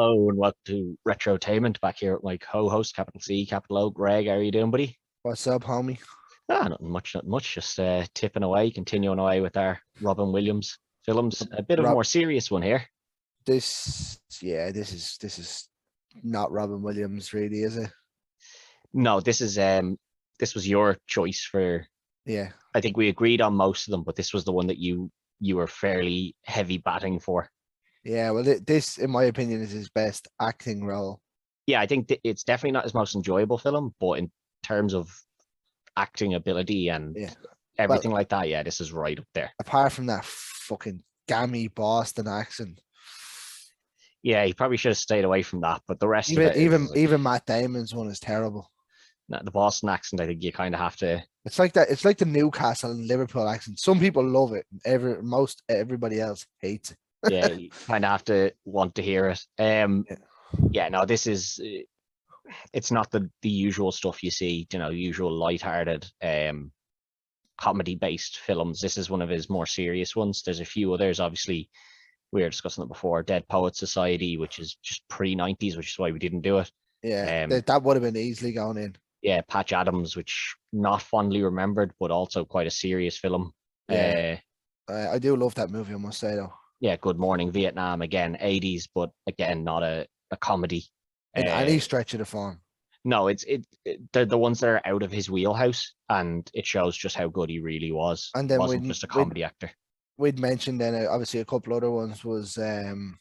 Hello and welcome to Retrotainment. Back here with my co-host, capital C, capital O, Greg. How are you doing, buddy? What's up, homie? Nothing much, nothing much. Just tipping away, continuing away with our Robin Williams films. A bit of a Rob, more serious one here. this is not Robin Williams, really, is it? No, this was your choice for. Yeah, I think we agreed on most of them, but this was the one that you were fairly heavy batting for. yeah. Well, this, in my opinion, is his best acting role. Yeah, I think it's definitely not his most enjoyable film, but in terms of acting ability and Yeah. everything Well, like that, yeah, this is right up there. apart from that fucking gammy Boston accent, Yeah, he probably should have stayed away from that, but the rest of even it even is even Matt Damon's one is terrible. the Boston accent. I think you kind of have to. It's like that. It's like the Newcastle and Liverpool accent. Some people love it. Everybody else hates it. Yeah, you kind of have to want to hear it. Yeah. Yeah, no, this is. It's not the usual stuff you see. Usual lighthearted, comedy-based films. This is one of his more serious ones. There's a few others. Obviously, we were discussing it before. Dead Poets Society, which is just pre-90s, which is why we didn't do it. Yeah, Um, that would have been easily going in. yeah, Patch Adams, which not fondly remembered, but also quite a serious film. Yeah. I do love that movie, I must say, though. Yeah, Good Morning Vietnam, again 80s, but again not a comedy. In any stretch of the form. No, they're the ones that are out of his wheelhouse, and it shows just how good he really was. And He then wasn't just a comedy actor. we'd mentioned then obviously a couple other ones was 1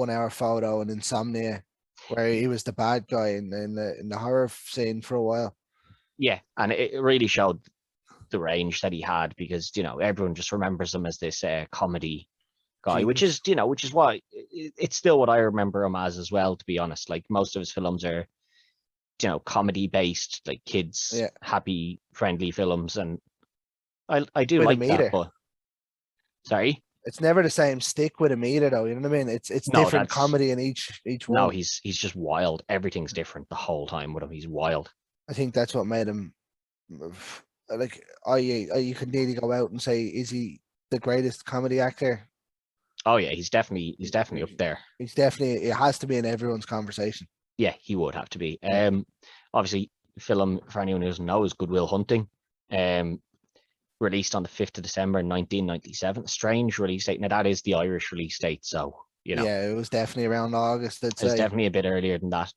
Hour Photo and Insomnia, where he was the bad guy in the horror scene for a while. Yeah, and it really showed the range that he had, because everyone just remembers him as this comedy guy, which Genius. is why it's still what I remember him as well, to be honest. Like, most of his films are comedy based, like kids Yeah. happy friendly films, and I do With a like that. meter. But sorry, It's never the same stick with a meter, though. You know what I mean? It's No, different that's comedy in each no, one. he's just wild. Everything's different the whole time with him. He's wild. I think that's what made him like you could nearly go out and say, is he the greatest comedy actor? Oh yeah, he's definitely up there. He's definitely, it has to be in everyone's conversation. Yeah, he would have to be. Obviously, film, for anyone who doesn't know, is Good Will Hunting. Released on the 5th of December 1997. Strange release date. Now that is the Irish release date, so Yeah, it was definitely around August. it's definitely a bit earlier than that.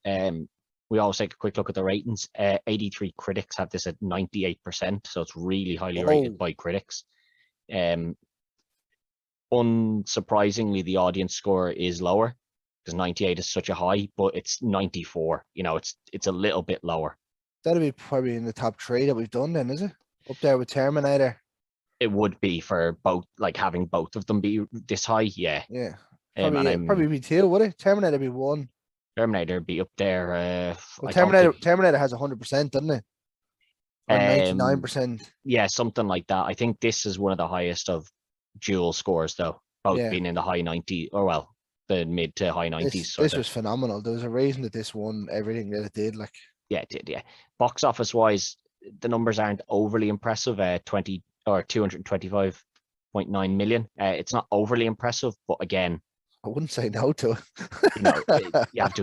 We always take a quick look at the ratings. 83 critics have this at 98%, so it's really highly rated by critics. Unsurprisingly, the audience score is lower, because 98 is such a high, but it's 94. It's a little bit lower. That'll be probably in the top 3 that we've done then, is it? Up there with Terminator. It would be for both, like having both of them be this high, yeah. Yeah. And Probably be 2, would it? Terminator be 1. Terminator be up there. Well, Terminator has 100%, doesn't it? Or 99%. Yeah, something like that. I think this is one of the highest of dual scores, though, both being in the high 90s, or well, the mid to high 90s. This was phenomenal. There was a reason that this won everything that it did. Like, yeah, it did. Yeah, box office wise, the numbers aren't overly impressive. 225.9 million. It's not overly impressive, but again, I wouldn't say no to it. You have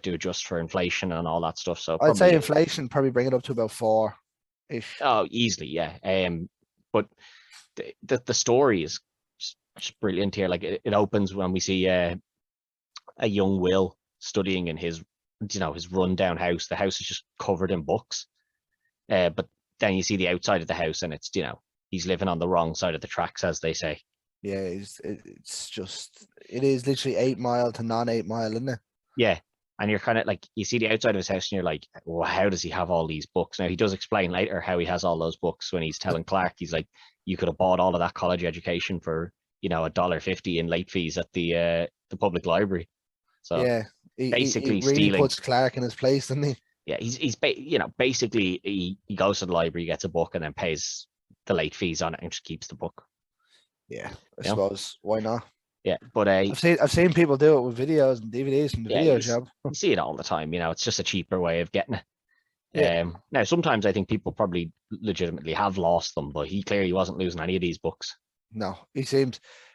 to adjust for inflation and all that stuff. So I'd say inflation probably bring it up to about 4-ish. Oh, easily, yeah. But the story is just brilliant here. Like, it opens when we see a young Will studying in his rundown house. The house is just covered in books. But then you see the outside of the house, and it's he's living on the wrong side of the tracks, as they say. Yeah, it is literally 8 Mile to non 8 Mile, isn't it? Yeah. And you're kind of like, you see the outside of his house and you're like, well, how does he have all these books? Now, he does explain later how he has all those books when he's telling Clark. He's like, you could have bought all of that college education for, $1.50 in late fees at the public library. So yeah, basically he really stealing. puts Clark in his place, doesn't he? Yeah, basically he goes to the library, gets a book, and then pays the late fees on it and just keeps the book. Yeah, I suppose. Why not? Yeah, but I've seen people do it with videos and DVDs from the video shop. You see it all the time. It's just a cheaper way of getting it. Yeah. Now, sometimes I think people probably legitimately have lost them, but he clearly wasn't losing any of these books. No, it's an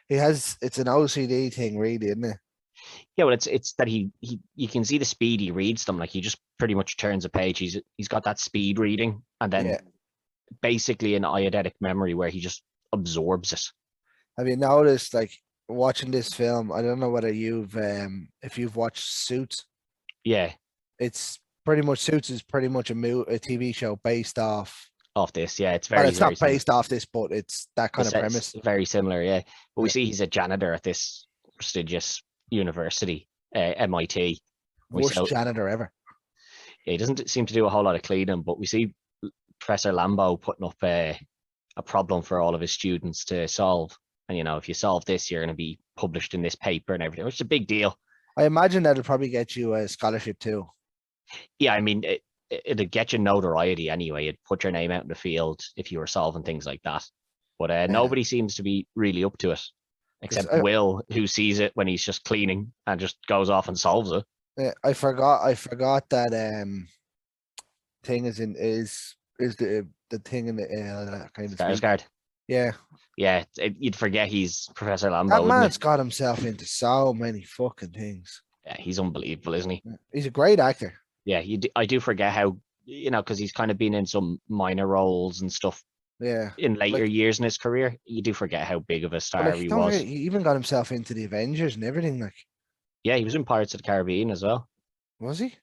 OCD thing, really, isn't it? Yeah, well, it's that he you can see the speed he reads them. Like he just pretty much turns a page. He's got that speed reading, and then Yeah. basically an eidetic memory where he just absorbs it. Have you noticed, like, watching this film? I don't know whether you've if you've watched Suits. Yeah, It's pretty much Suits is pretty much a TV show based off. off this. Yeah, it's Well, very it's very not similar. based off this, but it's that kind of It's premise. very similar. Yeah, but we Yeah. see he's a janitor at this prestigious university, MIT. We Worst see janitor ever. he doesn't seem to do a whole lot of cleaning, but we see Professor Lambo putting up a problem for all of his students to solve. And if you solve this, you're going to be published in this paper and everything, which is a big deal. I imagine that'll probably get you a scholarship too. Yeah, I mean, it'd get you notoriety anyway. It'd put your name out in the field if you were solving things like that. But nobody seems to be really up to it, except Will, who sees it when he's just cleaning and just goes off and solves it. I forgot that thing is the thing in the kind of Skarsgård. Yeah. Yeah, you'd forget he's Professor Lambo. That man's got himself into so many fucking things. Yeah, he's unbelievable, isn't he? He's a great actor. Yeah, I do forget how, because he's kind of been in some minor roles and stuff. Yeah. In later years in his career, you do forget how big of a star he was. He even got himself into the Avengers and everything. Like, yeah, he was in Pirates of the Caribbean as well. Was he?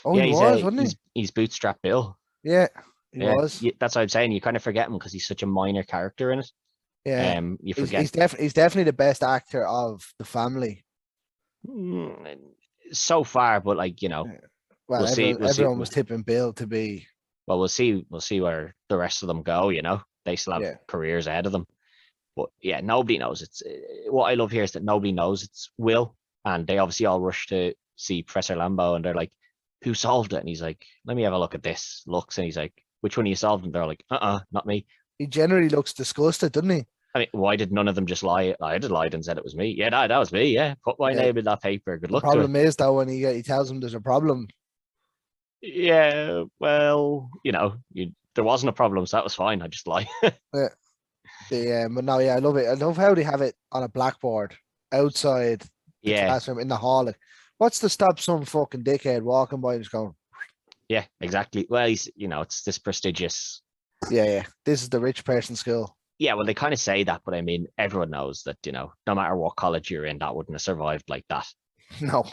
Oh, yeah, he was, wasn't he? He's Bootstrap Bill. Yeah, he was. That's what I'm saying. You kind of forget him because he's such a minor character in it. Yeah, you forget. He's definitely the best actor of the family. So far, but well, everyone was tipping Bill to be. Well, we'll see where the rest of them go. They still have careers ahead of them. But yeah, nobody knows. It's what I love here is that nobody knows it's Will, and they obviously all rush to see Professor Lambo, and they're like, "Who solved it?" And he's like, "Let me have a look at this." Looks, and he's like, "Which one of you solved?" And they're like, not me." He generally looks disgusted, doesn't he? I mean, why did none of them just lie? I just lied and said it was me. Yeah, that was me. Yeah, put my name in that paper. Good luck. The problem is though, when he tells him there's a problem. Yeah, well, there wasn't a problem, so that was fine. I just lie. But no, I love it. I love how they have it on a blackboard outside the classroom in the hall. Like, what's to stop some fucking dickhead walking by and just going? Yeah, exactly. Well, it's this prestigious. Yeah. This is the rich person school. Yeah, well, they kind of say that, but I mean, everyone knows that, no matter what college you're in, that wouldn't have survived like that. No.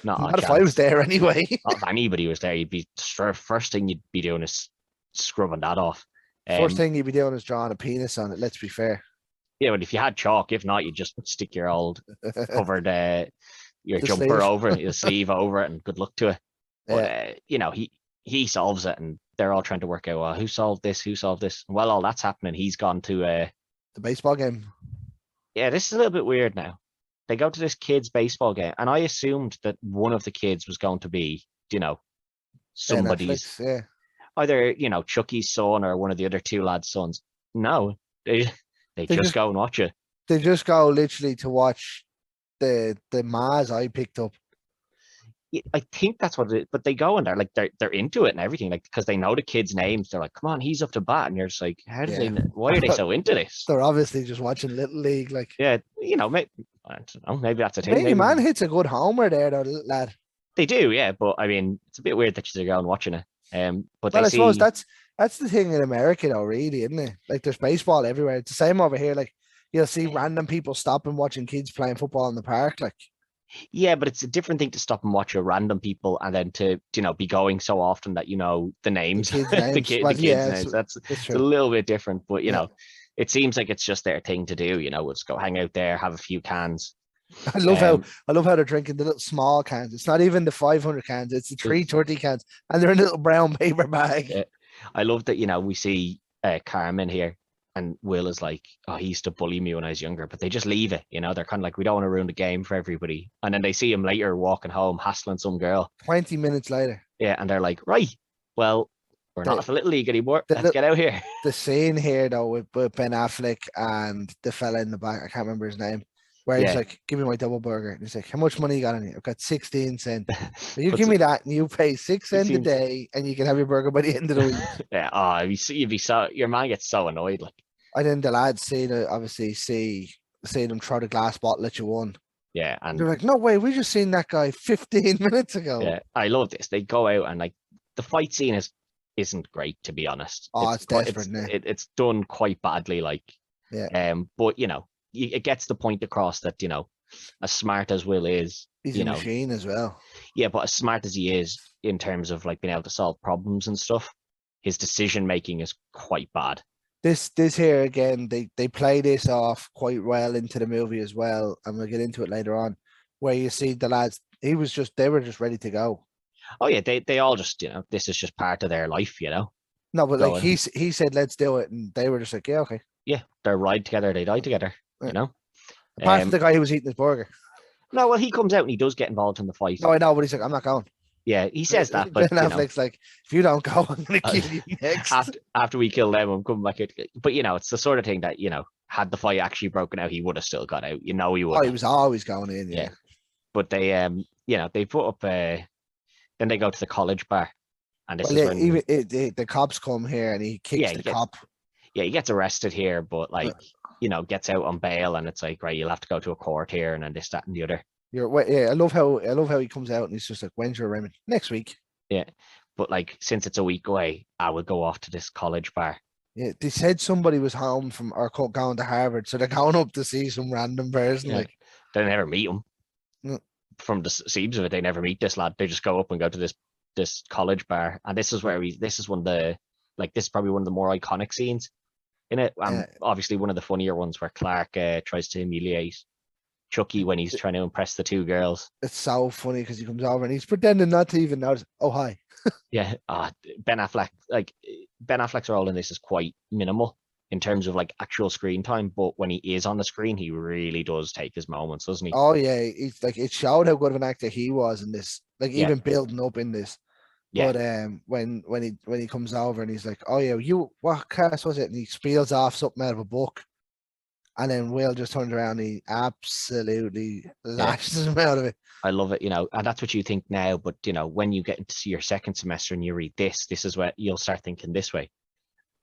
Not if I was there anyway. Not if anybody was there, you'd be first thing you'd be doing is scrubbing that off. First thing you'd be doing is drawing a penis on it. Let's be fair. Yeah, but if you had chalk, if not, you'd just stick your old covered your The jumper sleeve. over it, your sleeve over it, and good luck to it. But he solves it, and they're all trying to work out, well, who solved this? Who solved this? And while all that's happening, he's gone to the baseball game. Yeah, this is a little bit weird now. They go to this kid's baseball game, and I assumed that one of the kids was going to be, somebody's, Affleck, either Chucky's son or one of the other two lads' sons. No, they just go and watch it. They just go literally to watch the Maz I picked up. I think that's what it is, but they go and they're into it and everything, because they know the kids' names. They're like, "Come on, he's up to bat," and you're just like, "How do they? Why are they so into this?" They're obviously just watching Little League, like. Yeah, maybe, I don't know. Maybe that's a thing. Maybe man hits a good homer there, though, lad. They do, yeah, but I mean, it's a bit weird that they're going watching it. But I suppose that's the thing in America, though, really, isn't it? Like, there's baseball everywhere. It's the same over here. Like, you'll see random people stopping watching kids playing football in the park, like. Yeah, but it's a different thing to stop and watch your random people, and then to be going so often that the names, the kids' names. That's it's a little bit different, but it seems like it's just their thing to do. We'll just go hang out there, have a few cans. I love how they're drinking the little small cans. It's not even the 500 cans; it's the 330 cans, and they're in a little brown paper bag. Yeah. I love that. We see Carmen here. And Will is like, "Oh, he used to bully me when I was younger," but they just leave it. They're kind of like, "We don't want to ruin the game for everybody." And then they see him later walking home, hassling some girl. 20 minutes later. Yeah, and they're like, "Right, well, we're not at the Little League anymore. Let's get out here." The scene here, though, with Ben Affleck and the fella in the back, I can't remember his name, where he's like, "Give me my double burger." And he's like, "How much money you got on you?" "I've got 16 cents. You give me that, and you pay 6 cents a day, and you can have your burger by the end of the week." Yeah. Oh, you'd be so, your man gets so annoyed, like. And then the lads see them throw the glass bottle at you one. Yeah, and they're like, no way, we just seen that guy 15 minutes ago. yeah, I love this. They go out and like the fight scene isn't great, to be honest. Oh, it's quite, desperate now. it's done quite badly, like but it gets the point across that as smart as Will is, He's a machine as well. yeah, but as smart as he is in terms of like being able to solve problems and stuff, his decision making is quite bad. This here again, they play this off quite well into the movie as well, and we'll get into it later on, where you see the lads. They were just ready to go. Oh yeah, they all just this is just part of their life, No, but like he said, let's do it, and they were just like, yeah, okay. Yeah, they ride together, they die together. Apart from the guy who was eating his burger. No, well, he comes out and he does get involved in the fight. No, I know, but he's like, I'm not going. Yeah, he says that, but Ben Affleck's like, if you don't go, I'm gonna kill you next. After we kill them, I'm coming back out. But it's the sort of thing that had the fight actually broken out, he would have still got out. He would. Oh, he was always going in. Yeah. But they they put up then they go to the college bar, and this is when even the cops come here and he kicks the cop. Yeah, he gets arrested here, but like gets out on bail, and it's like, right, you'll have to go to a court here, and then this, that, and the other. I love how he comes out and he's just like, when's your arraignment? Next week. Yeah, but like since it's a week away, I would go off to this college bar. Yeah, they said somebody was home from or going to Harvard, so they're going up to see some random person. Like they never meet him. From the seams of it, they never meet this lad. They just go up and go to this college bar, and this is where this is one of the this is probably one of the more iconic scenes in it. Obviously one of the funnier ones where Clark tries to humiliate Chucky when he's trying to impress the two girls. It's so funny because he comes over and he's pretending not to even notice. Oh, hi. Yeah, Ben Affleck's role in this is quite minimal in terms of like actual screen time, but when he is on the screen, he really does take his moments, doesn't he? Oh yeah, it's like it showed how good of an actor he was in this. Like even building up in this. Yeah. But when he comes over and he's like, oh yeah, what class was it? And he spiels off something out of a book. And then Will just turns around and he absolutely lashes him out of it. I love it, and that's what you think now. But, when you get into your second semester and you read this is where you'll start thinking this way.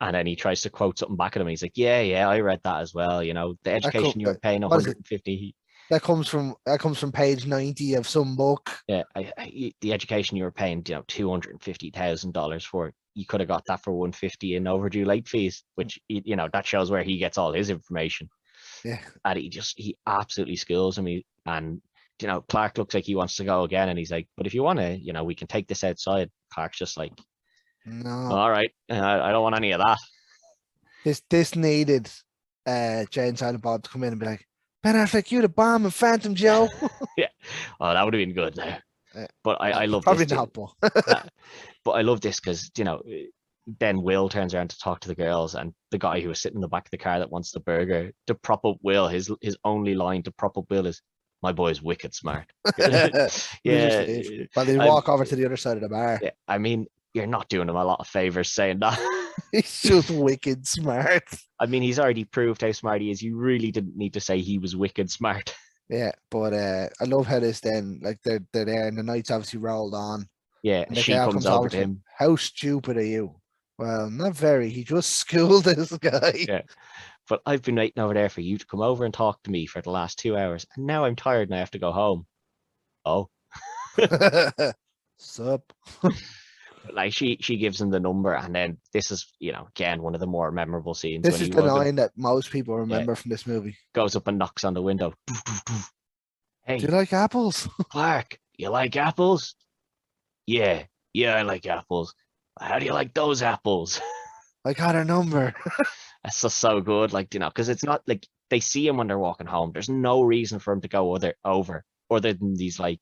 And then he tries to quote something back at him. He's like, yeah, I read that as well. The education you were paying 150. That comes from page 90 of some book. Yeah, the education you were paying, $250,000 for. You could have got that for 150 in overdue late fees, which that shows where he gets all his information. Yeah, and he absolutely skills him. And Clark looks like he wants to go again, and he's like, but if you want to, we can take this outside. Clark's just like, no, all right, I don't want any of that. This needed Jay and Silent Bob to come in and be like, Ben Affleck, you the bomb and Phantom Joe. Yeah, oh, that would have been good now. But I love probably this not, but I love this because then Will turns around to talk to the girls, and the guy who was sitting in the back of the car that wants the burger, to prop up Will, his only line to prop up Will is, my boy's wicked smart. Yeah, but they walk over to the other side of the bar. Yeah, I mean, you're not doing him a lot of favors saying that. He's just wicked smart. I mean, he's already proved how smart he is. You really didn't need to say he was wicked smart. Yeah, but I love how this then, like they're there and the night's obviously rolled on. Yeah, she comes over to him. How stupid are you? Well, not very. He just schooled this guy. Yeah, but I've been waiting over there for you to come over and talk to me for the last 2 hours, and now I'm tired and I have to go home. Oh. Sup? Like she gives him the number, and then this is again one of the more memorable scenes. This is the line that most people remember from this movie. Goes up and knocks on the window. Hey, do you like apples? Clark, you like apples? Yeah, I like apples. How do you like those apples? I got her number. That's just so good, like because it's not like they see him when they're walking home. There's no reason for him to go over other than these like,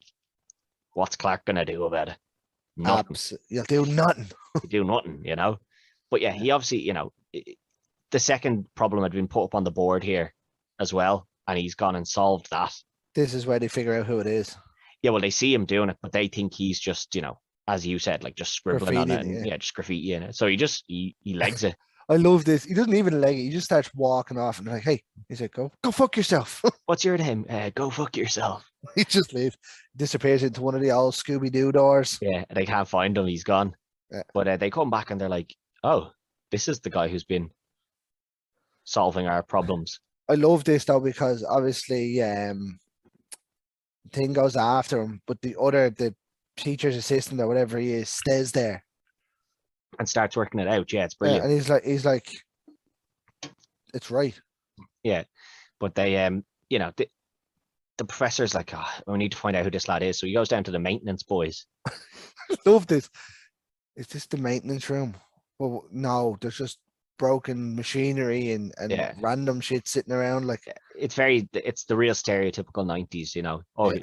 what's Clark gonna do about it? Nothing. You'll do nothing. You do nothing, But yeah, he obviously, the second problem had been put up on the board here as well, and he's gone and solved that. This is where they figure out who it is. Yeah, well, they see him doing it, but they think he's just, as you said, like just scribbling on it, and, just graffiti in it. So he legs it. I love this. He doesn't even leg it. He just starts walking off, and they're like, "Hey," he's like, "Go fuck yourself." What's your name? Go fuck yourself. He just leaves, disappears into one of the old Scooby Doo doors. Yeah, they can't find him. He's gone. Yeah. But they come back and they're like, "Oh, this is the guy who's been solving our problems." I love this though because obviously, thing goes after him, but the teacher's assistant or whatever he is stays there. And starts working it out. Yeah, it's Yeah, brilliant. and he's like, it's right. Yeah, but they you know, the professor's like, oh, we need to find out who this lad is. So he goes down to the maintenance boys. Love this. Is this the maintenance room? Well, no, there's just broken machinery and Yeah. random shit sitting around. Like It's the real stereotypical 90s, you know. Oh, yeah,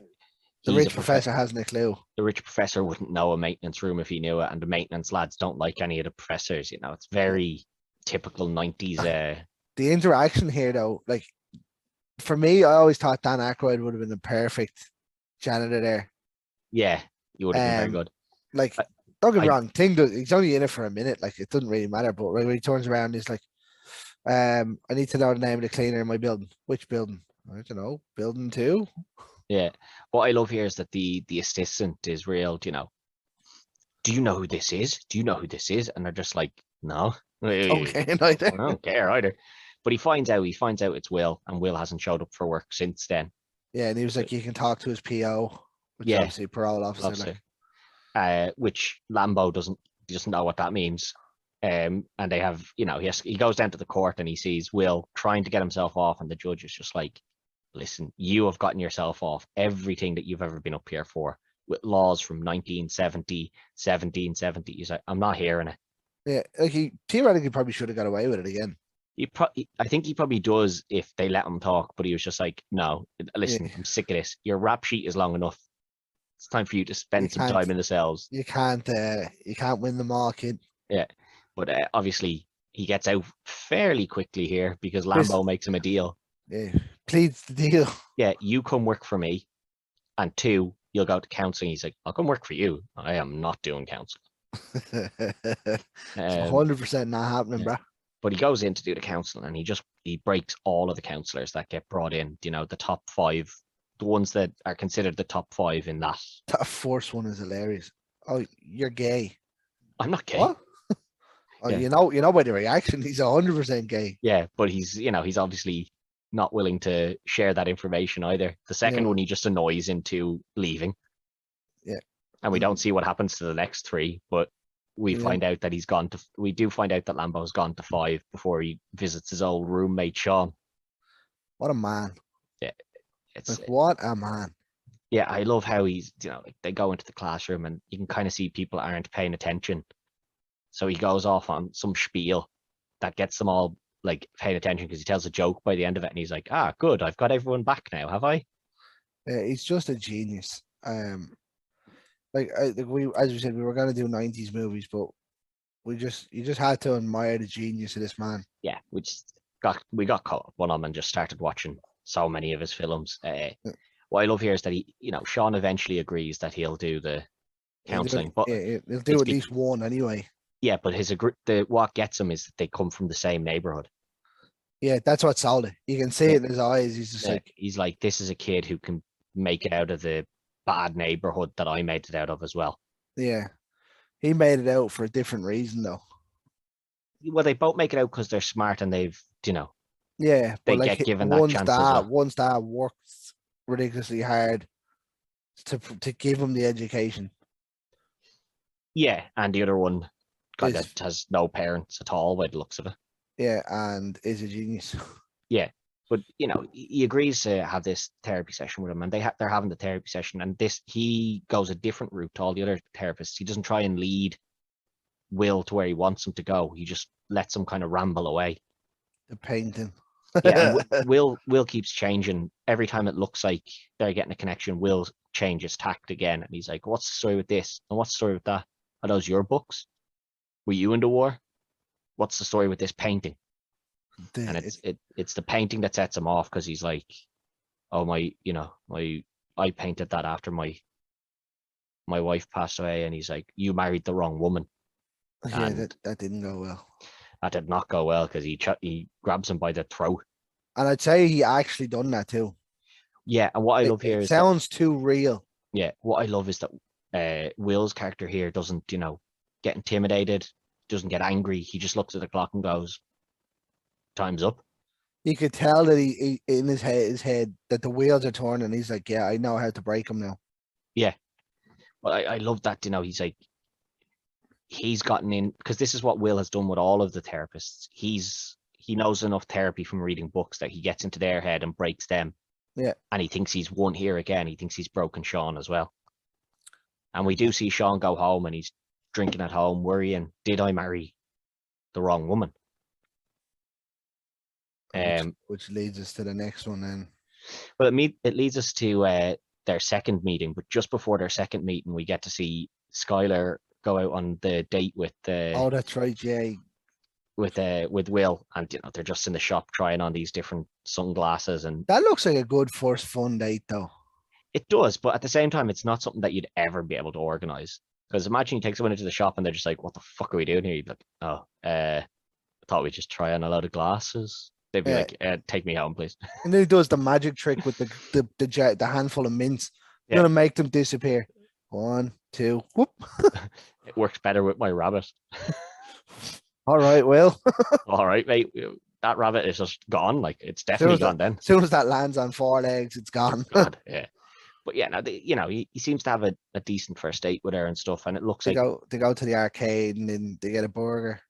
the he's a rich professor hasn't a clue. the rich professor wouldn't know a maintenance room if he knew it, and the maintenance lads don't like any of the professors, you know. It's very typical 90s. The interaction here, though, like for me, I always thought Dan Aykroyd would have been the perfect janitor there. Yeah, you would have been very good. Like, I- don't get me I- wrong, he's only in it for a minute. Like, it doesn't really matter. But when he turns around, he's like, I need to know the name of the cleaner in my building. Which building? I don't know. Building 2? Yeah. What I love here is that the assistant is real, you know. Do you know who this is? Do you know who this is? And they're just like, no. Okay, I neither. don't care either. But he finds out it's Will, and Will hasn't showed up for work since then. Yeah, and he was like, you can talk to his PO, which Yeah, obviously parole officer. Officer. Like, Which Lambo doesn't know what that means. And they have, you know, he goes down to the court and he sees Will trying to get himself off, and the judge is just like, listen, you have gotten yourself off everything that you've ever been up here for, with laws from 1970, 1770. He's like, I'm not hearing it. yeah, like he theoretically probably should have got away with it again. I think he probably does if they let him talk, but he was just like, no, listen, Yeah. I'm sick of this. Your rap sheet is long enough. It's time for you to spend some time in the cells. You can't win them all, kid. Yeah, but obviously he gets out fairly quickly here because Lambo makes him a deal. Yeah, pleads the deal. Yeah, you come work for me, and 2, you'll go to counseling. He's like, I'll come work for you. I am not doing counseling. 100% not happening, yeah. bro. But he goes in to do the counseling, and he breaks all of the counselors that get brought in. You know, the top 5, the ones that are considered the top 5 in that. That first one is hilarious. Oh, you're gay. I'm not gay. What? Oh, Yeah. you know by the reaction, he's 100% gay. Yeah, but he's obviously not willing to share that information either. The second one, he just annoys into leaving. Yeah. And we don't see what happens to the next 3, but we find out that we do find out that Lambo's gone to 5 before he visits his old roommate, Sean. What a man. Yeah. It's like, what a man. Yeah, I love how he's, you know, like they go into the classroom and you can kind of see people aren't paying attention. So he goes off on some spiel that gets them all like paying attention because he tells a joke by the end of it, and he's like, "Ah, good, I've got everyone back now, have I?" He's just a genius. Like we, as we said, we were gonna do 90s movies, but you just had to admire the genius of this man. Yeah, we got caught up on him and just started watching so many of his films. What I love here is that Sean eventually agrees that he'll do the counseling, but he'll do at least one anyway. Yeah, but what gets him is that they come from the same neighborhood. Yeah, that's what sold it. You can see it in his eyes. He's just he's like, this is a kid who can make it out of the bad neighborhood that I made it out of as well. Yeah, he made it out for a different reason though. Well, they both make it out because they're smart and they've, yeah, they get given that chance as well. One's dad works ridiculously hard to give him the education. Yeah, and the other one kind of has no parents at all by the looks of it. Yeah, and is a genius. Yeah, but he agrees to have this therapy session with him, and they're having the therapy session, and he goes a different route to all the other therapists. He doesn't try and lead Will to where he wants him to go. He just lets him kind of ramble away. The painting. Yeah, and Will keeps changing every time it looks like they're getting a connection. Will changes tact again, and he's like, "What's the story with this? And what's the story with that? Are those your books? Were you in the war? What's the story with this painting?" And it's the painting that sets him off because he's like, "Oh I painted that after my wife passed away," and he's like, "You married the wrong woman." Yeah, that didn't go well. That did not go well because he grabs him by the throat. And I'd say he actually done that too. Yeah, and what I love here is sounds too real. Yeah, what I love is that Will's character here doesn't, get intimidated, doesn't get angry. He just looks at the clock and goes, "Time's up." You could tell that he in his head that the wheels are turning. He's like, yeah, I know how to break them now. Yeah. Well, I love that, he's like, he's gotten in, because this is what Will has done with all of the therapists. He knows enough therapy from reading books that he gets into their head and breaks them. Yeah. And he thinks he's won here again. He thinks he's broken Sean as well. And we do see Sean go home and he's drinking at home, worrying, did I marry the wrong woman? Which leads us to the next one then. Well, it leads us to their second meeting, but just before their second meeting, we get to see Skylar go out on the date with Oh, that's right, yeah. with Will, and they're just in the shop trying on these different sunglasses, and That looks like a good first fun date though. it does, but at the same time, it's not something that you'd ever be able to organize. Because imagine you take someone into the shop and they're just like, "What the fuck are we doing here?" You'd be like, "Oh, I thought we'd just try on a lot of glasses." They'd be like, "Take me home, please." And then he does the magic trick with the handful of mints. Yeah. Gonna make them disappear. 1, 2, whoop. It works better with my rabbit. All right, Will. All right, mate. That rabbit is just gone. Like, it's definitely gone then. As soon as that lands on 4 legs, it's gone. God, yeah. But yeah, now he seems to have a decent first date with her and stuff, and it looks they like go to the arcade and then they get a burger.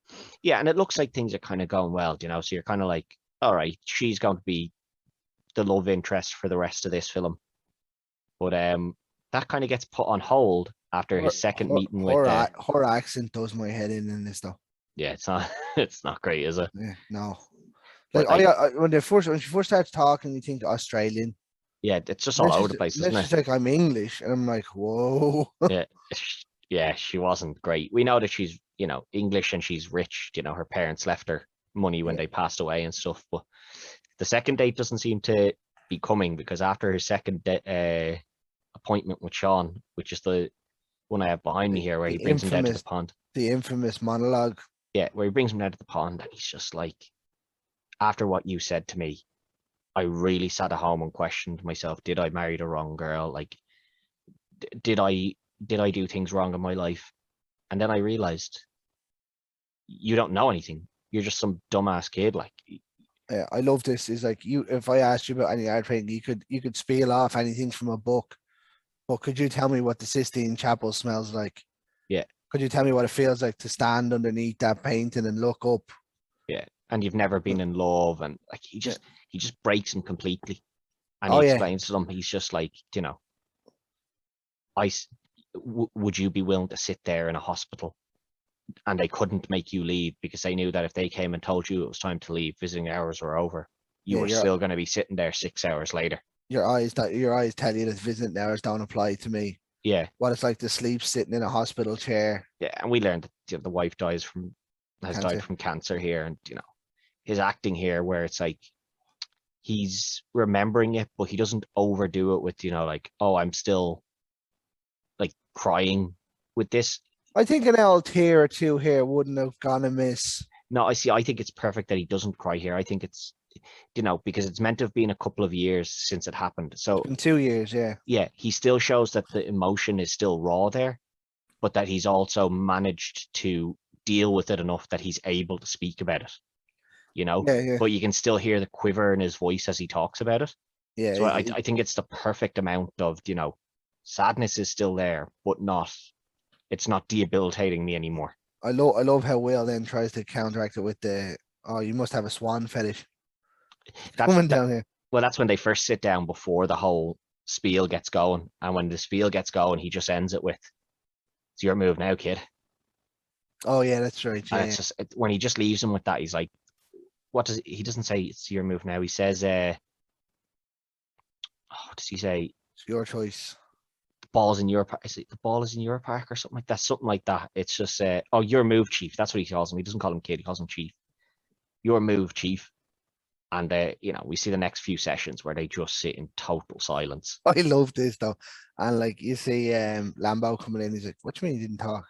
Yeah, and it looks like things are kind of going well, so you're kind of like, all right, she's going to be the love interest for the rest of this film. But that kind of gets put on hold after his second meeting with her accent does my head in this though. Yeah, it's not great, is it? Yeah, no. But like when she first starts talking, you think Australian. Yeah, it's just all over the place, isn't it? She's like, I'm English, and I'm like, whoa. Yeah, she wasn't great. We know that she's English and she's rich. Her parents left her money when they passed away and stuff. But the second date doesn't seem to be coming, because after his second appointment with Sean, which is the one I have behind me here, where he brings him down to the pond. The infamous monologue. Yeah, where he brings him down to the pond, and he's just like, after what you said to me, I really sat at home and questioned myself. Did I marry the wrong girl? Like, did I do things wrong in my life? And then I realized, you don't know anything. You're just some dumbass kid. Like, yeah, I love this. Is like, if I asked you about any art thing, you could spiel off anything from a book, but could you tell me what the Sistine Chapel smells like? Yeah. Could you tell me what it feels like to stand underneath that painting and look up? Yeah. And you've never been in love, and like, he just breaks him completely. And he explains to them, he's just like, would you be willing to sit there in a hospital and they couldn't make you leave because they knew that if they came and told you it was time to leave, visiting hours were over, you were still going to be sitting there 6 hours later. Your eyes tell you that visiting hours don't apply to me. Yeah. What it's like to sleep sitting in a hospital chair. Yeah, and we learned that the wife has died from cancer here, and his acting here, where it's like he's remembering it, but he doesn't overdo it with like, oh, I'm still like crying with this. I think an L tear or two here wouldn't have gone amiss. No, I think it's perfect that he doesn't cry here. I think it's because it's meant to have been a couple of years since it happened. So it's been 2 years, yeah. Yeah, he still shows that the emotion is still raw there, but that he's managed to deal with it enough that he's able to speak about it. Yeah. But you can still hear the quiver in his voice as he talks about it. Yeah. So I think it's the perfect amount of, sadness is still there, but it's not debilitating me anymore. I love how Will then tries to counteract it with you must have a swan fetish. Coming down here. Well, that's when they first sit down before the whole spiel gets going. And when the spiel gets going, he just ends it with, "It's your move now, kid." Oh yeah, that's right. Yeah. And it's just when he just leaves him with that, he's like, he doesn't say it's your move now. He says, what does he say? It's your choice. The ball's in your park. Is it the ball is in your park or something like that? Something like that. It's just, your move, chief. That's what he calls him. He doesn't call him kid. He calls him chief. Your move, chief. And, we see the next few sessions where they just sit in total silence. I love this though. And like, you see Lambo coming in. He's like, what do you mean you didn't talk?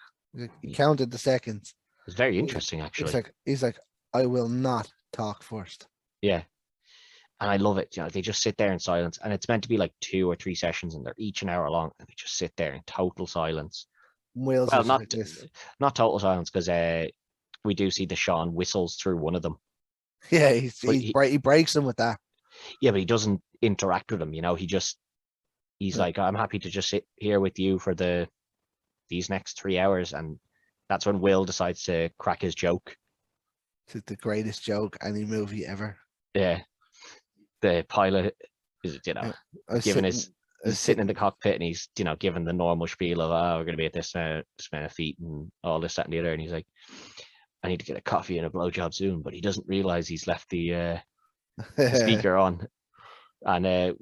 He counted the seconds. It's very interesting, actually. He's like, I will not talk first. Yeah. And I love it. They just sit there in silence, and it's meant to be like 2 or 3 sessions, and they're each an hour long, and they just sit there in total silence. Well, not total silence, because we do see the Sean whistles through one of them, Yeah, But he breaks them with that. yeah, but he doesn't interact with them. He's Yeah. like, I'm happy to just sit here with you for these next 3 hours, and that's when Will decides to crack his joke. It's the greatest joke any movie ever. Yeah, the pilot is Yeah. I was giving sitting, his I was he's sitting in the sitting. cockpit and he's giving the normal spiel of, oh, we're going to be at this amount of feet and all this, that, and the other, and he's like, I need to get a coffee and a blowjob soon, but he doesn't realize he's left the speaker on, and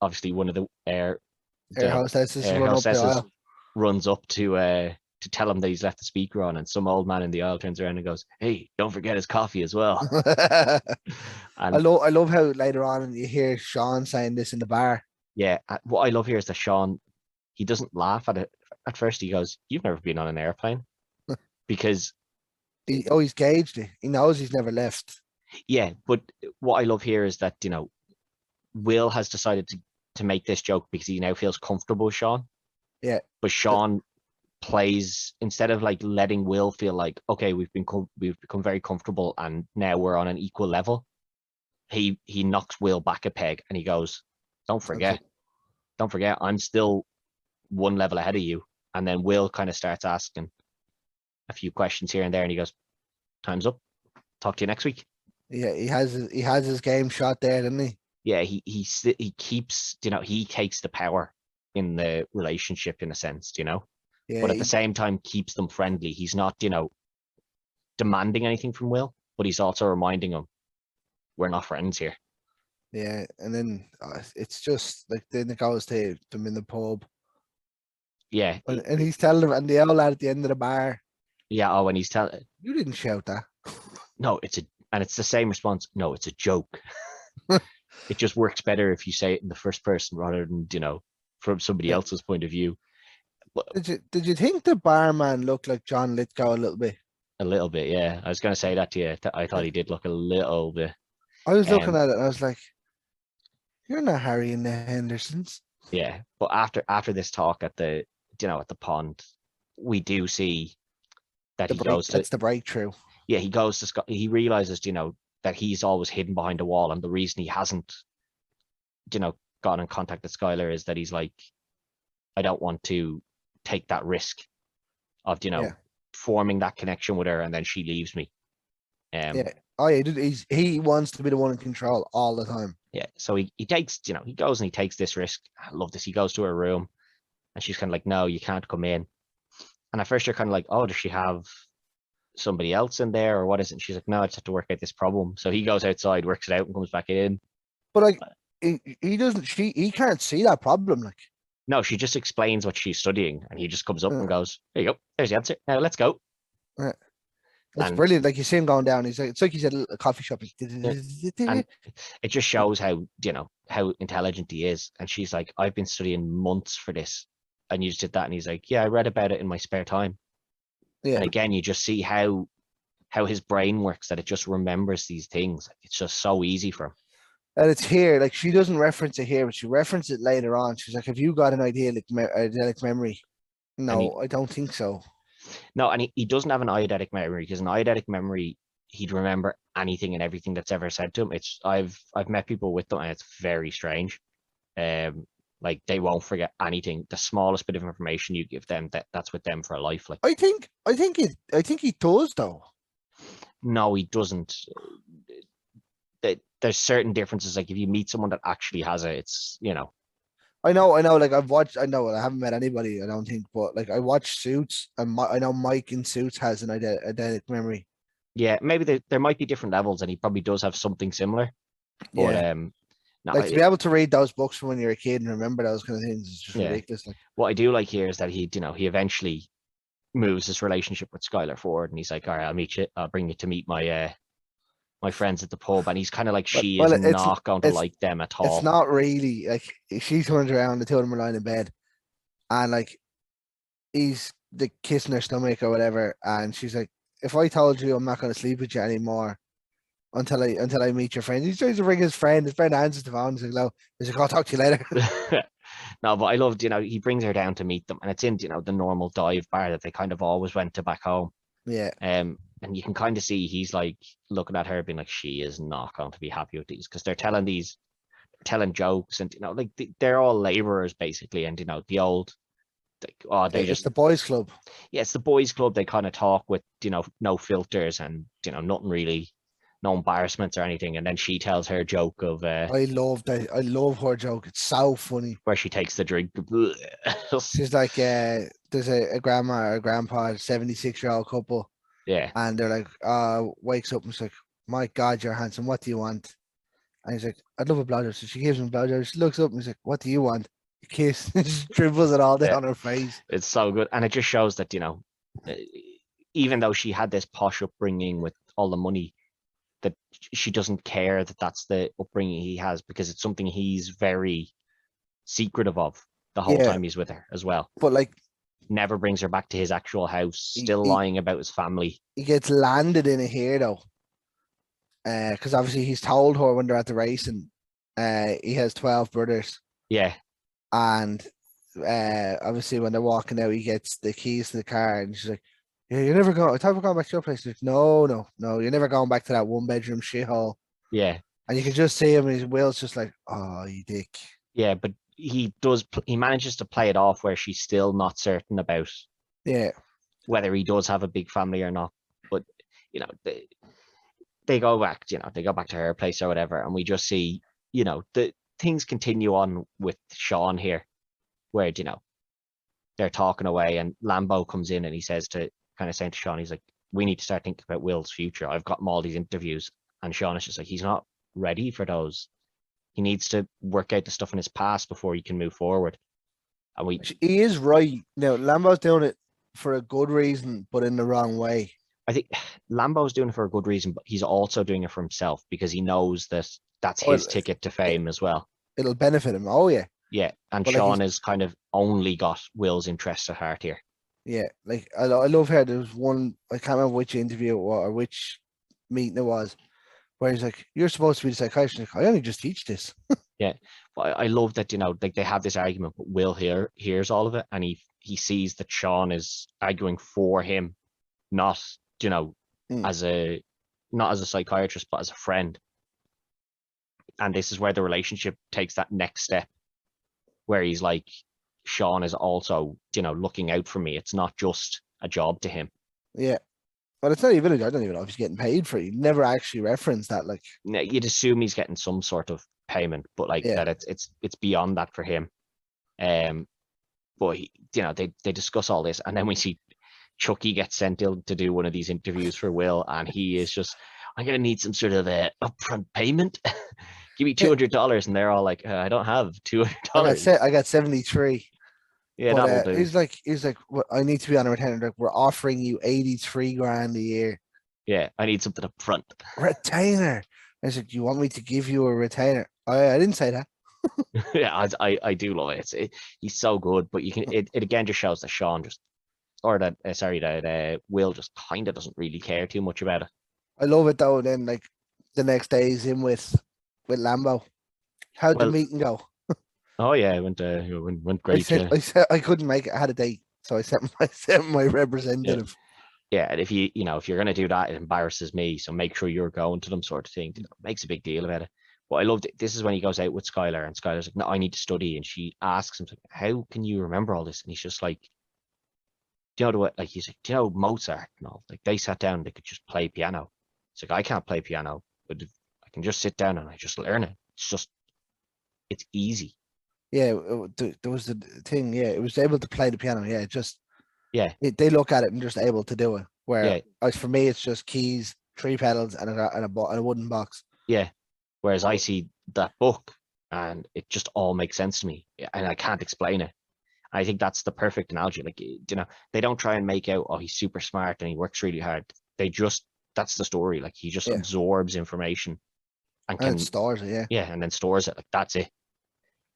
obviously one of Air the hostesses air run up the hostesses aisle. runs up to tell him that he's left the speaker on, and some old man in the aisle turns around and goes, "Hey, don't forget his coffee as well." And I love how later on you hear Sean saying this in the bar. yeah, what I love here is that Sean, he doesn't laugh at it at first. He goes, "You've never been on an airplane," because He's gauged it. He knows he's never left. yeah, but what I love here is that Will has decided to make this joke because he now feels comfortable with Sean. Yeah. But Sean plays, instead of like letting Will feel like, okay, we've become very comfortable and now we're on an equal level. He knocks Will back a peg and he goes, don't forget, I'm still one level ahead of you. And then Will kind of starts asking a few questions here and there, and he goes, time's up. Talk to you next week. Yeah, he has his game shot there, doesn't he? Yeah, he keeps, he takes the power in the relationship in a sense, Yeah, but at the same time keeps them friendly. He's not, demanding anything from Will, but he's also reminding him we're not friends here. yeah. And then it's just like then it goes to them in the pub. Yeah. And he's telling them, and the old lad at the end of the bar, Yeah. Oh, and he's telling, you didn't shout that. no, and it's the same response. No, it's a joke. It just works better if you say it in the first person rather than, from somebody Yeah. else's point of view. Did you think the barman looked like John Lithgow a little bit? A little bit, yeah. I was going to say that to you. I thought he did look a little bit. I was looking at it and I was like, you're not Harry and the Hendersons. Yeah, but after this talk at the at the pond, we do see that That's the breakthrough. Yeah, he goes to Scott. He realizes, that he's always hidden behind a wall, and the reason he hasn't, gotten in contact with Skylar is that he's like, I don't want to take that risk of, Yeah. forming that connection with her, and then she leaves me. Yeah. Oh yeah, he wants to be the one in control all the time. Yeah. So he takes, he goes and he takes this risk. I love this. He goes to her room and she's kind of like, no, you can't come in. And at first you're kind of like, oh, does she have somebody else in there or what is it? And she's like, no, I just have to work out this problem. So he goes outside, works it out and comes back in. But like he doesn't he can't see that problem. Like, no, she just explains what she's studying and he just comes up and goes, there you go, there's the answer. Now let's go. Yeah. That's brilliant. Like you see him going down. He's like, it's like he's at a coffee shop. And it just shows how, how intelligent he is. And she's like, I've been studying months for this. And you just did that. And he's like, yeah, I read about it in my spare time. Yeah. And again, you just see how his brain works, that it just remembers these things. It's just so easy for him. And it's here. Like she doesn't reference it here, but she references it later on. She's like, have you got an eidetic memory? No, I don't think so. No, and he doesn't have an eidetic memory, because an eidetic memory, he'd remember anything and everything that's ever said to him. I've met people with them and it's very strange. Like they won't forget anything. The smallest bit of information you give them, that's with them for life. Like I think he does though. No, he doesn't. There's certain differences. Like if you meet someone that actually has it, it's I know. Like I haven't met anybody, I don't think, but like I watched Suits, and I know Mike in Suits has an eidetic memory. Yeah, maybe there might be different levels, and he probably does have something similar. But yeah. No, like to be able to read those books from when you're a kid and remember those kind of things is just ridiculous. Like what I do like here is that he eventually moves his relationship with Skylar forward, and he's like, all right, I'll bring you to meet my my friends at the pub, and he's kind of like, she is not going to like them at all. It's not really like she turns around, the two of them are lying in bed, and like he's the kissing her stomach or whatever, and she's like, if I told you I'm not going to sleep with you anymore until I meet your friend. He's trying to ring his friend answers the phone. He's like, no, he's like, I'll talk to you later. No, but I loved, he brings her down to meet them, and it's in, the normal dive bar that they kind of always went to back home. Yeah. and you can kind of see he's like looking at her being like, she is not going to be happy with these, because they're telling jokes, and like they're all laborers basically, and the old, they It's just, the boys' club. yeah, it's the boys' club. They kind of talk with no filters, and nothing really, no embarrassments or anything. And then she tells her joke of I love that. I love her joke. It's so funny. where she takes the drink. She's like, there's a grandma or a grandpa, 76-year-old couple, Yeah, and they're like, wakes up and she's like, my God, you're handsome. What do you want? And he's like, I'd love a blowjob. So she gives him a blowjob. She looks up and he's like, what do you want? A kiss. Just dribbles it all down yeah, her face. it's so good, and it just shows that uh, even though she had this posh upbringing with all the money, that she doesn't care that that's the upbringing he has, because it's something he's very secretive of the whole Yeah, time he's with her as well. but like Never brings her back to his actual house, he, still he, lying about his family. he gets landed in it here though. Because obviously he's told her when they're at the race, and he has 12 brothers. Yeah, And obviously when they're walking out, he gets the keys to the car, and she's like, yeah, you're never going. I thought we're going back to your place. He's like, no, you're never going back to that 1-bedroom shithole. yeah, And you can just see him, and his Will's just like, oh, you dick. yeah. But he manages to play it off where she's still not certain about Yeah, whether he does have a big family or not. But they go back, they go back to her place or whatever, and we just see, the things continue on with Sean here, where they're talking away, and Lambo comes in and he says to saying to Sean, he's like, we need to start thinking about Will's future. I've got him all these interviews, and Sean is just like, he's not ready for those. He needs to work out the stuff in his past before he can move forward. And he is right. Now Lambo's doing it for a good reason, but in the wrong way. I think Lambo's doing it for a good reason, but he's also doing it for himself, because he knows that that's Well, his ticket to fame as well. It'll benefit him. Oh yeah. Yeah, and But like Sean has kind of only got Will's interest at heart here. Yeah, like I love how there was one, I can't remember which interview or which meeting it was, where he's like, you're supposed to be the psychiatrist. Like, I only just teach this. Yeah, but I love that like they have this argument, but Will hears all of it, and he sees that Sean is arguing for him, not as a psychiatrist, but as a friend. And this is where the relationship takes that next step, where he's like, Sean is also looking out for me. It's not just a job to him. Yeah. But it's not even, I don't even know if he's getting paid for it. He never actually referenced that. Like, You'd assume he's getting some sort of payment, but like that it's beyond that for him. But they discuss all this, and then we see Chucky gets sent in to do one of these interviews for Will, and he is just, I'm gonna need some sort of upfront payment. Give me $200, and they're all like, I don't have $200. I got 73. Yeah, but, that'll do. He's like, well, I need to be on a retainer. Like, we're offering you 83 grand a year. Yeah, I need something up front. Retainer. I said, do you want me to give you a retainer? I didn't say that. Yeah, I do love it. He's so good, but it again just shows that Sean that Will just kind of doesn't really care too much about it. I love it though. Then like the next day he's in with Lambo. How'd the meeting go? Oh yeah, it went great. I said I couldn't make it. I had a date, so I sent my representative. Yeah, and if you're gonna do that, it embarrasses me. So make sure you're going to them, sort of thing. Makes a big deal about it. But I loved it. This is when he goes out with Skylar, and Skylar's like, "No, I need to study." And she asks him, "How can you remember all this?" And he's just like, "Do you know what? Like, he's like, do you know Mozart and all? Like, they sat down, they could just play piano." It's like, I can't play piano, but if I can just sit down and I just learn it. It's easy. Yeah, there was the thing. Yeah, it was able to play the piano. Yeah, they look at it and just able to do it. Where as for me, it's just keys, 3 pedals, and a wooden box. Yeah. Whereas I see that book and it just all makes sense to me, and I can't explain it. I think that's the perfect analogy. Like, they don't try and make out, oh, he's super smart and he works really hard. That's the story. Like, he just absorbs information and stores it. Yeah, and then stores it. Like, that's it.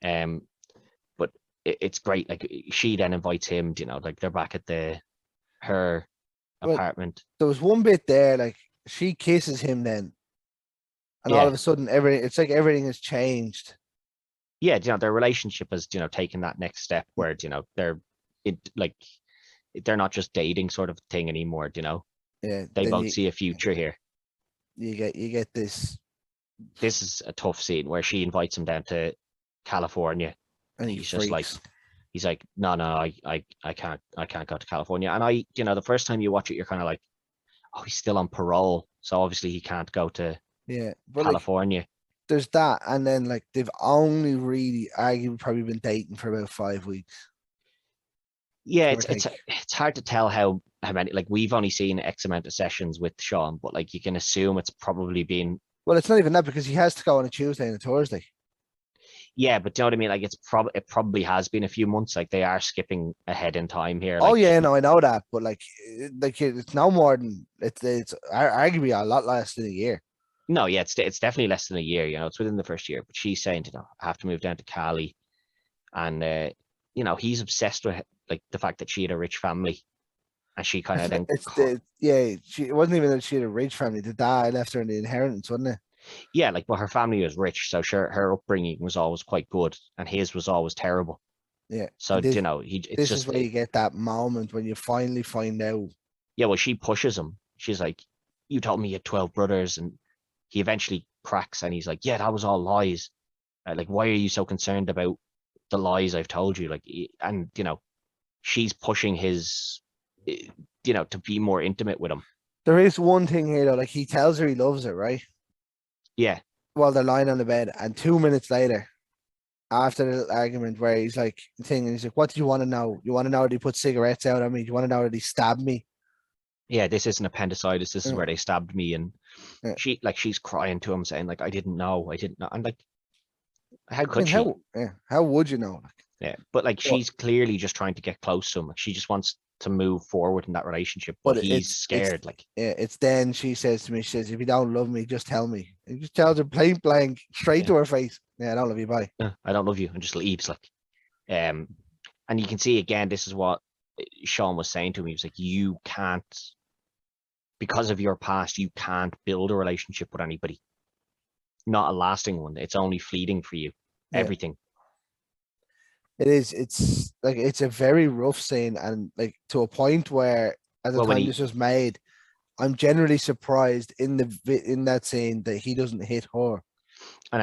But it's great. Like, she then invites him. Like, they're back at her apartment. There was one bit there, like she kisses him then. And all of a sudden, it's like everything has changed. Yeah, their relationship has, taken that next step where, they're not just dating sort of thing anymore, Yeah. They Then both see a future here. you get this, This is a tough scene where she invites him down to California. and he He's just like, freaks. he's like, no, I can't go to California. And the first time you watch it, you're kind of like, oh, he's still on parole, so obviously he can't go to Yeah, but like California. there's that, and then like they've only really arguably probably been dating for about 5 weeks, Yeah, give or take. it's hard to tell how many. Like we've only seen X amount of sessions with Sean, but like you can assume it's probably been. Well, it's not even that because he has to go on a Tuesday and a Thursday. Yeah, but do you know what I mean? Like it probably has been a few months. Like they are skipping ahead in time here. Oh Like yeah, no, I know that, but like it's no more than it's arguably a lot less than a year. no, yeah, it's definitely less than a year. It's within the first year. But she's saying, I have to move down to Cali, and he's obsessed with like the fact that she had a rich family, and she kind of then It wasn't even that she had a rich family. The dad left her in the inheritance, wasn't it? yeah, like, but her family was rich, so sure, her upbringing was always quite good, and his was always terrible. Yeah. So This it's this is just where you get that moment when you finally find out. yeah. Well, she pushes him. She's like, "You told me you had 12 brothers," and he eventually cracks, and he's like, "Yeah, that was all lies. Like, why are you so concerned about the lies I've told you?" Like, and she's pushing his, to be more intimate with him. There is one thing here though, like he tells her he loves her, right? Yeah, While they're lying on the bed, and 2 minutes later, after the little argument where he's like thing, and he's like, "What do you want to know? You want to know that he put cigarettes out on me? Do you want to know that he stabbed me?" yeah. This isn't appendicitis. This is Yeah, where they stabbed me, and yeah. she's crying to him, saying like, "I didn't know. I didn't know." And like, how I could mean, she? how would you know? Yeah, but like But she's clearly just trying to get close to him. Like she just wants to move forward in that relationship, but but he's it's scared. Like, yeah, it's then she says to me, she says, "If you don't love me, just tell me." And he just tells her plain blank, straight yeah, to her face. Yeah, I don't love you. Bye. I don't love you, and just leaves. Like, um, and you can see again, this is what Sean was saying to me. He was like, you can't, because of your past, you can't build a relationship with anybody. Not a lasting one. It's only fleeting for you. Yeah, Everything. it is. It's like it's a very rough scene, and like to a point where at the Well, when time he this was made, I'm generally surprised in that scene that he doesn't hit her.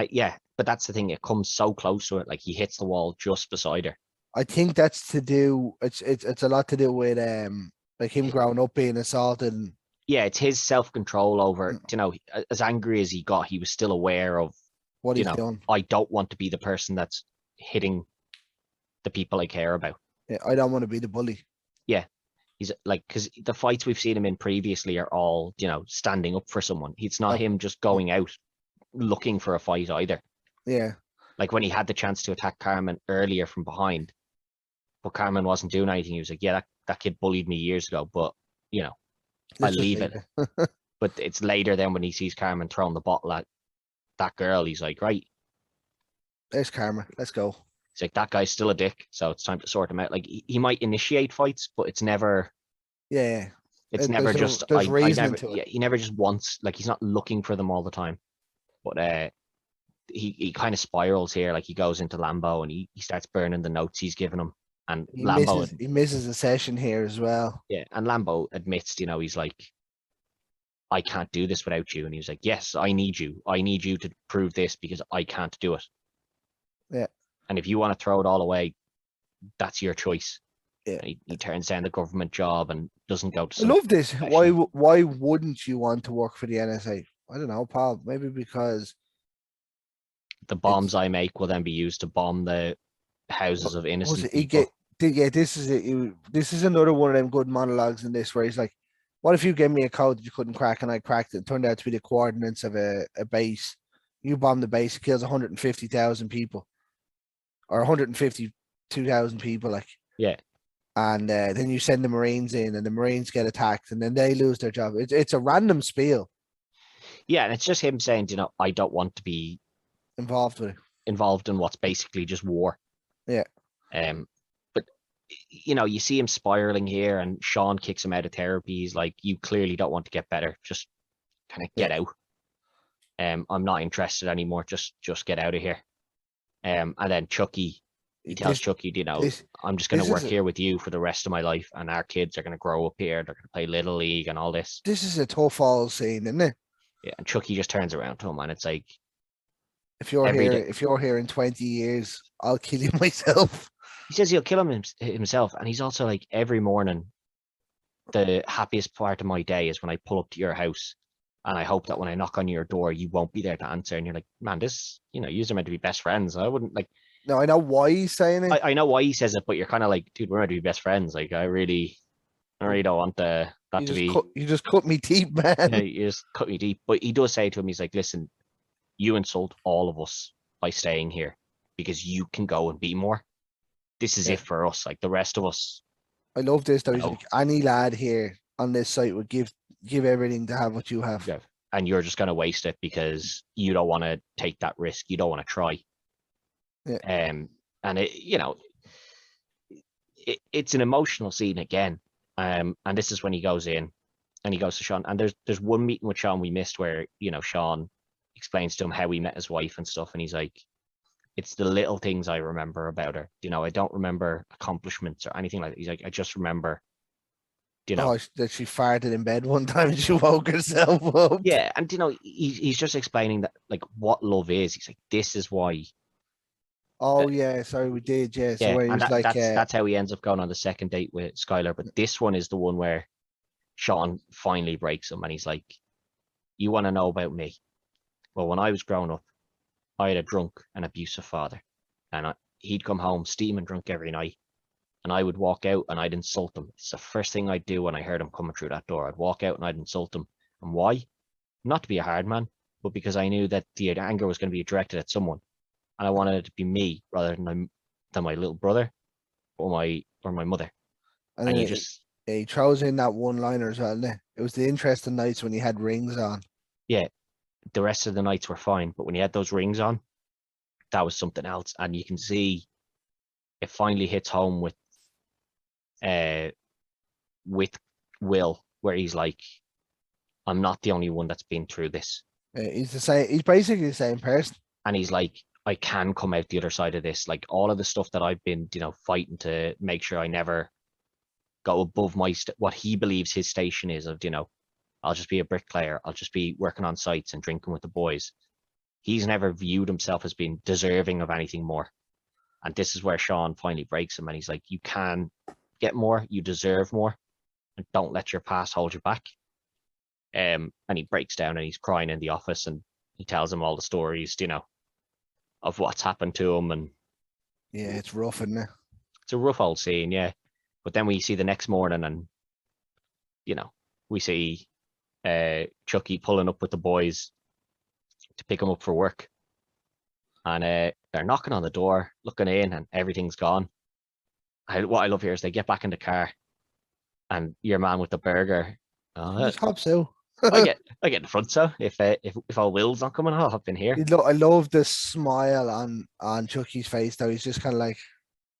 yeah, but that's the thing. It comes so close to it. Like he hits the wall just beside her. I think that's to do. It's a lot to do with like him growing up being assaulted. And, Yeah, it's his self control over. As angry as he got, he was still aware of. what he's done. I don't want to be the person that's hitting the people I care about. Yeah, I don't want to be the bully. Yeah, he's like, because the fights we've seen him in previously are all, standing up for someone. It's not him just going out looking for a fight either. Yeah, Like when he had the chance to attack Carmen earlier from behind, but Carmen wasn't doing anything. He was like, yeah, that kid bullied me years ago, but, I'll let's just leave leave it. it. But it's later then when he sees Carmen throwing the bottle at that girl, he's like, right. There's karma. Let's go. He's like, that guy's still a dick, so it's time to sort him out. Like he might initiate fights, but it's never. Yeah, It's never just. there's I reasoning never. to Yeah, it. he never just wants. Like he's not looking for them all the time. But he kind of spirals here. Like he goes into Lambo and he starts burning the notes he's given him. And He misses a session here as well. yeah, and Lambo admits, he's like, I can't do this without you. And he was like, yes, I need you. I need you to prove this because I can't do it. Yeah, And if you want to throw it all away, that's your choice. yeah. And he turns down the government job and doesn't go to I some love this. professional. Why wouldn't you want to work for the NSA? I don't know, Paul. Maybe because The it's bombs I make will then be used to bomb the houses of was innocent it, he get people. yeah. This is it. This is another one of them good monologues in this where he's like, "What if you gave me a code that you couldn't crack and I cracked it? It turned out to be the coordinates of a base. You bomb the base, it kills 150,000 people or 152,000 people, like." Yeah. And then you send the Marines in, and the Marines get attacked, and then they lose their job. It's a random spiel Yeah, and it's just him saying, I don't want to be involved with it. involved in what's basically just war. Yeah, But you see him spiraling here, and Sean kicks him out of therapy. He's like, "You clearly don't want to get better. Just kind of get yeah. out. I'm not interested anymore. Just get out of here." And then Chucky he tells This Chucky, you know, this I'm just going to this work is here with you for the rest of my life, and our kids are going to grow up here. They're going to play Little League and all this. this is a tough all scene, isn't it? Yeah, and Chucky just turns around to him, and it's like If every day. you're here in 20 years, I'll kill you myself. He says he'll kill himself, and he's also like, every morning, the happiest part of my day is when I pull up to your house, and I hope that when I knock on your door, you won't be there to answer. And you're like, man, this, you know, you're meant to be best friends. I wouldn't like. No, I know why he's saying it. I know why he says it, but you're kind of like, dude, we're meant to be best friends. Like, I really don't want that to be. You just cut me deep, man. You just cut me deep. But he does say to him, he's like, listen, you insult all of us by staying here because you can go and be more. This is it for us. Like the rest of us. I love this though. He's No. like, any lad here on this site would give everything to have what you have. Yeah. And you're just going to waste it because you don't want to take that risk. You don't want to try. Yeah. And it, you know, it's an emotional scene again. And this is when he goes in and he goes to Sean. And there's one meeting with Sean we missed where, you know, Sean explains to him how he met his wife and stuff. And he's like, it's the little things I remember about her. You know, I don't remember accomplishments or anything like that. He's like, I just remember, you know. Oh, that she farted in bed one time and she woke herself up. Yeah. And, you know, he's just explaining that, like, what love is. He's like, this is why. Oh, yeah. Sorry, we did. Yeah. So where he was like, that's how he ends up going on the second date with Skylar. But this one is the one where Sean finally breaks him and he's like, you want to know about me? Well, when I was growing up, I had a drunk and abusive father, and he'd come home steaming drunk every night, and I would walk out and I'd insult him. It's the first thing I'd do when I heard him coming through that door. I'd walk out and I'd insult him. And why? Not to be a hard man, but because I knew that the anger was going to be directed at someone, and I wanted it to be me rather than my little brother or my mother. and he throws in that one liner as well. Didn't it was the interesting nights when he had rings on. Yeah. The rest of the nights were fine, but when he had those rings on, that was something else. And you can see it finally hits home with Will, where he's like, I'm not the only one that's been through this. He's the same. He's basically the same person. And he's like, I can come out the other side of this. Like all of the stuff that I've been, you know, fighting to make sure I never go above what he believes his station is of, you know, I'll just be a bricklayer. I'll just be working on sites and drinking with the boys. He's never viewed himself as being deserving of anything more. And this is where Sean finally breaks him. And he's like, you can get more. You deserve more. And don't let your past hold you back. And he breaks down and he's crying in the office and he tells him all the stories, you know, of what's happened to him. And yeah, it's rough, isn't it? It's a rough old scene, yeah. But then we see the next morning and, you know, we see Chucky pulling up with the boys to pick him up for work, and they're knocking on the door, looking in, and everything's gone. What I love here is they get back in the car, and your man with the burger. Just hop so. I get in the front, so if all Will's not coming, I'll hop in here. I love the smile on Chucky's face though. He's just kind of like,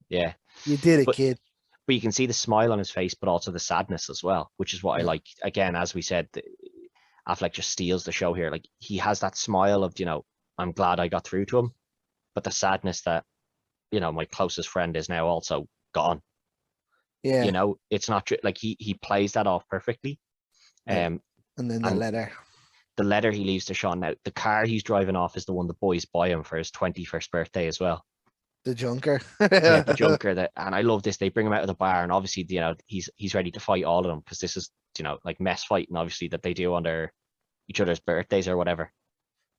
yeah, you did it, kid. But you can see the smile on his face, but also the sadness as well, which is what I like. Again, as we said, Affleck just steals the show here. Like he has that smile of, you know, I'm glad I got through to him, but the sadness that, you know, my closest friend is now also gone. Yeah. You know, it's not like he plays that off perfectly. And then the letter he leaves to Sean. Now, the car he's driving off is the one the boys buy him for his 21st birthday as well. The junker. Yeah, the junker. And I love this. They bring him out of the bar, and obviously, you know, he's ready to fight all of them because this is, you know, like mess fighting, obviously, that they do on each other's birthdays or whatever.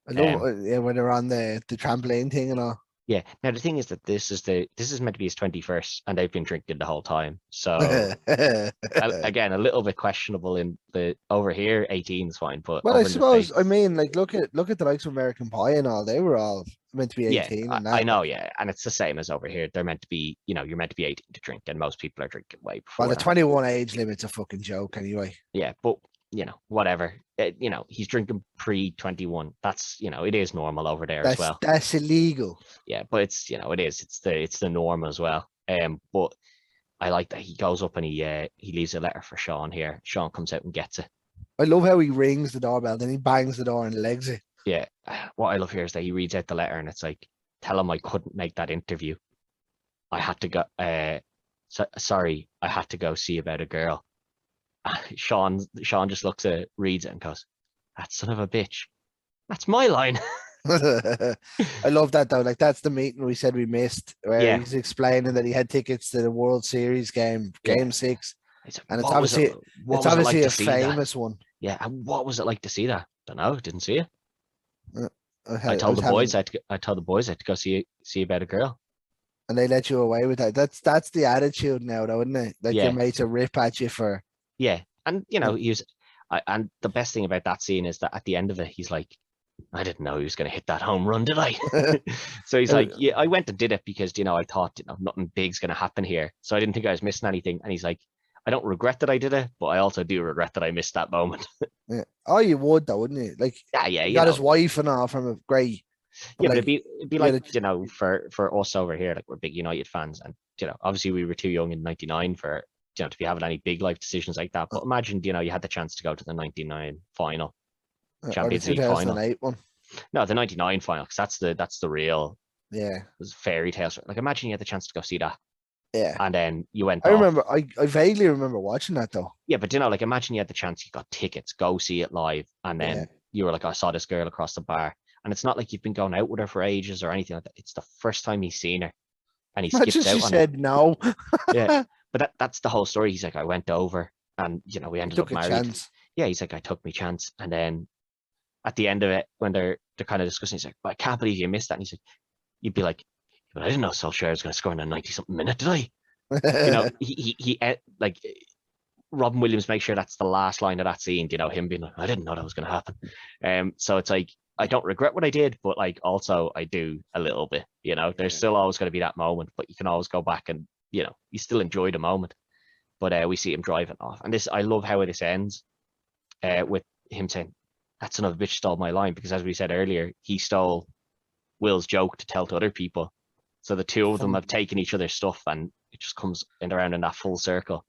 I love when they're on the trampoline thing and all. Yeah. Now the thing is that this is meant to be his 21st, and they've been drinking the whole time. So again, a little bit questionable in the over here. 18 is fine, but well, I suppose I mean, like look at the likes of American Pie and all. They were all meant to be 18. Yeah, and that. I know. Yeah, and it's the same as over here. They're meant to be, you know, you're meant to be 18 to drink, and most people are drinking way before. Well, the 21 age limit's a fucking joke anyway. Yeah, but you know, whatever. You know, he's drinking pre-21. That's, you know, it is normal over there as well. That's illegal. Yeah, but it's, you know, it is. It's the norm as well. But I like that he goes up and he leaves a letter for Sean here. Sean comes out and gets it. I love how he rings the doorbell, then he bangs the door and legs it. Yeah, what I love here is that he reads out the letter and it's like, tell him I couldn't make that interview. I had to go. Sorry, I had to go see about a girl. Sean just looks at it, reads it, and goes, "That son of a bitch." That's my line. I love that though. Like that's the meeting we said we missed, where Yeah. he's explaining that he had tickets to the World Series game, Yeah. Game 6, It's like, and it's what was obviously it? What was it like a to see that? famous one. Yeah, and what was it like to see that? Don't know. Didn't see it. I told was the boys I told the boys I had to go see about a girl. and they let you away with that. That's the attitude now, though, isn't it? Like Yeah. your mates are rip at you for. Yeah, and you know, and the best thing about that scene is that at the end of it, he's like, I didn't know he was going to hit that home run, did I? So he's like, yeah, I went and did it because, you know, I thought, you know, nothing big's going to happen here. So I didn't think I was missing anything. And he's like, I don't regret that I did it, but I also do regret that I missed that moment. Yeah. Oh, you would though, wouldn't you? Like, Yeah, he got his wife and all from a great. Yeah, like, but it'd be like, you know, for us over here, like we're big United fans, and you know, obviously we were too young in '99 for, you know, to be having any big life decisions like that. But imagine, you know, you had the chance to go to the '99 final, Champions League final. One. No, the '99 final, because that's the real. Yeah. It was fairy tales. Like imagine you had the chance to go see that. Yeah. And then you went. I remember. I vaguely remember watching that though. Yeah, but you know, like imagine you had the chance, you got tickets, go see it live, and then you were like, I saw this girl across the bar. And it's not like you've been going out with her for ages or anything like that. It's the first time he's seen her, and he skips out. She said no. Yeah, but that's the whole story. He's like, I went over, and you know, we ended up married. Chance. Yeah, he's like, I took my chance, and then at the end of it, when they're kind of discussing, he's like, I can't believe you missed that. And he's like, you'd be like, but I didn't know Solskjaer was going to score in a 90-something minute, did I? You know, he like Robin Williams makes sure that's the last line of that scene. You know, him being like, I didn't know that was going to happen. So it's like, I don't regret what I did, but like also I do a little bit, you know, there's still always going to be that moment, but you can always go back and, you know, you still enjoy the moment. But we see him driving off. And this, I love how this ends with him saying, that son of a bitch stole my line, because as we said earlier, he stole Will's joke to tell to other people. So the two of them have taken each other's stuff, and it just comes around in that full circle.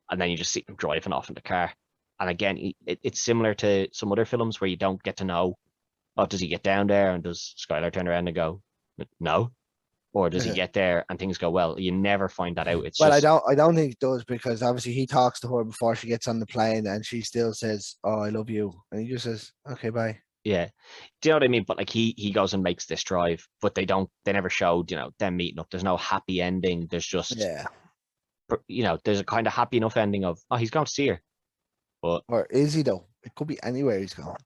And then you just see him driving off in the car. And again, it's similar to some other films where you don't get to know, oh, does he get down there and does Skylar turn around and go, no? Or does he get there and things go well? You never find that out. It's I don't think it does, because obviously he talks to her before she gets on the plane, and she still says, oh, I love you. And he just says, okay, bye. Yeah. Do you know what I mean? But like he goes and makes this drive, but they never showed, you know, them meeting up. There's no happy ending. There's just, you know, there's a kind of happy enough ending of, oh, he's going to see her. But or is he though? It could be anywhere he's going.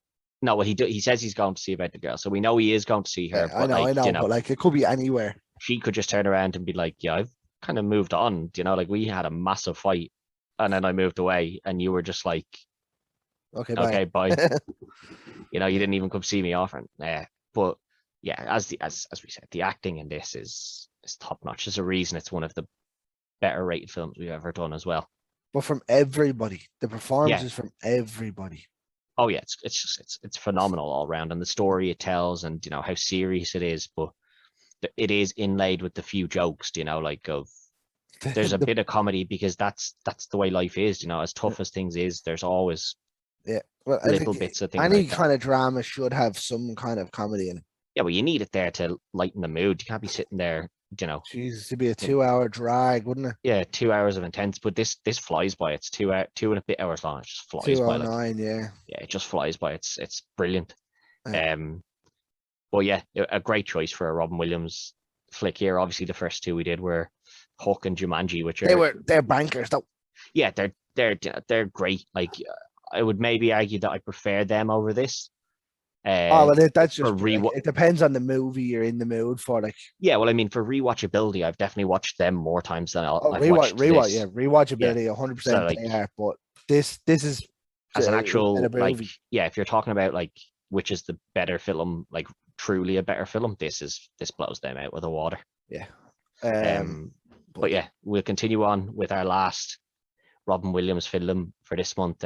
No, well, he says he's going to see about the girl, so we know he is going to see her. Yeah, but I know, but like it could be anywhere. She could just turn around and be like, yeah, I've kind of moved on. You know, like we had a massive fight, and then I moved away, and you were just like, okay, bye. You know, you didn't even come see me often. But yeah, as we said, the acting in this is top notch. There's a reason it's one of the better rated films we've ever done as well. But from everybody, the performances from everybody. Oh yeah, it's phenomenal all around, and the story it tells, and you know how serious it is, but it is inlaid with the few jokes, you know, like of there's a bit of comedy, because that's the way life is, you know, as tough as things is, there's always little bits of things. Any like kind of drama should have some kind of comedy in it. Yeah, well, you need it there to lighten the mood. You can't be sitting there, you know. Jesus, it'd be a 2-hour drag, wouldn't it? Yeah, 2 hours of intense, but this flies by. It's 2 and a bit hours long. It just flies by. Like, yeah, it just flies by. It's brilliant. Well, yeah, a great choice for a Robin Williams flick here. Obviously, the first two we did were Hook and Jumanji, which they're bankers though. Yeah, they're great. Like I would maybe argue that I prefer them over this. Well, that's just it depends on the movie you're in the mood for. Like, yeah, well, I mean, for rewatchability, I've definitely watched them more times than I've watched rewatchability, 100%. Yeah, but this is as an actual like, yeah, if you're talking about like which is the better film, like truly a better film, this blows them out with the water. Yeah. But yeah, we'll continue on with our last Robin Williams film for this month.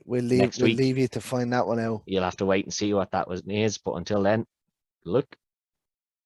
We'll leave you to find that one out. You'll have to wait and see what that is, but until then, look.